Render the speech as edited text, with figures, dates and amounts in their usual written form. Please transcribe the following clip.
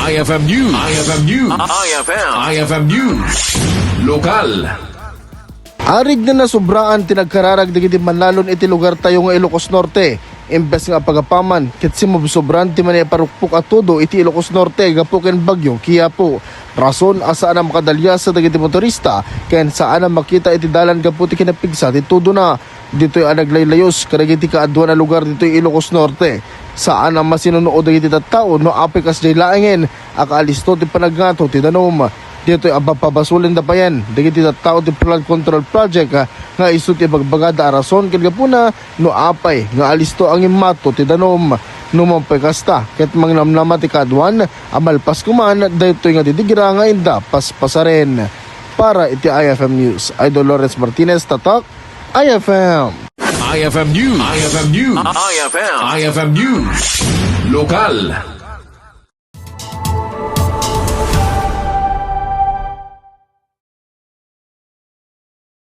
IFM News. IFM News. IFM News. Lokal. Arig na nasubraan tinagkararag digiti manlalon iti lugar tayo nga Ilocos Norte. Imbes nga pagapaman, kitsi mabsobran ti mani parukpok at todo iti Ilocos Norte gapuken bagyo Quiapo. Rason asaan ang makadalya sa dagiti motorista ken saan ang makita iti dalan gaputi kinapigsa ti todo na. Dito'y anaglaylayos kadagiti kaadwa na lugar dito'y Ilocos Norte. Saan ang masinunood dagiti tattao no apikas jay laengen akalisto ti panagnato ti danom. Dito'y abapabasulin da pa yan. Dagiti tattao ti flood control project nga isu ti bagbagada arason ken gapuna no apay nga alisto ang imato ti danom. Numampay kasta ket mangnamnama ti kadwan amalpas kuman daytoy nga tidigira nga inda paspasaren. Para iti IFM News, Idol Lawrence Martinez tatak IFM. IFM News. IFM News. IFM News. Lokal.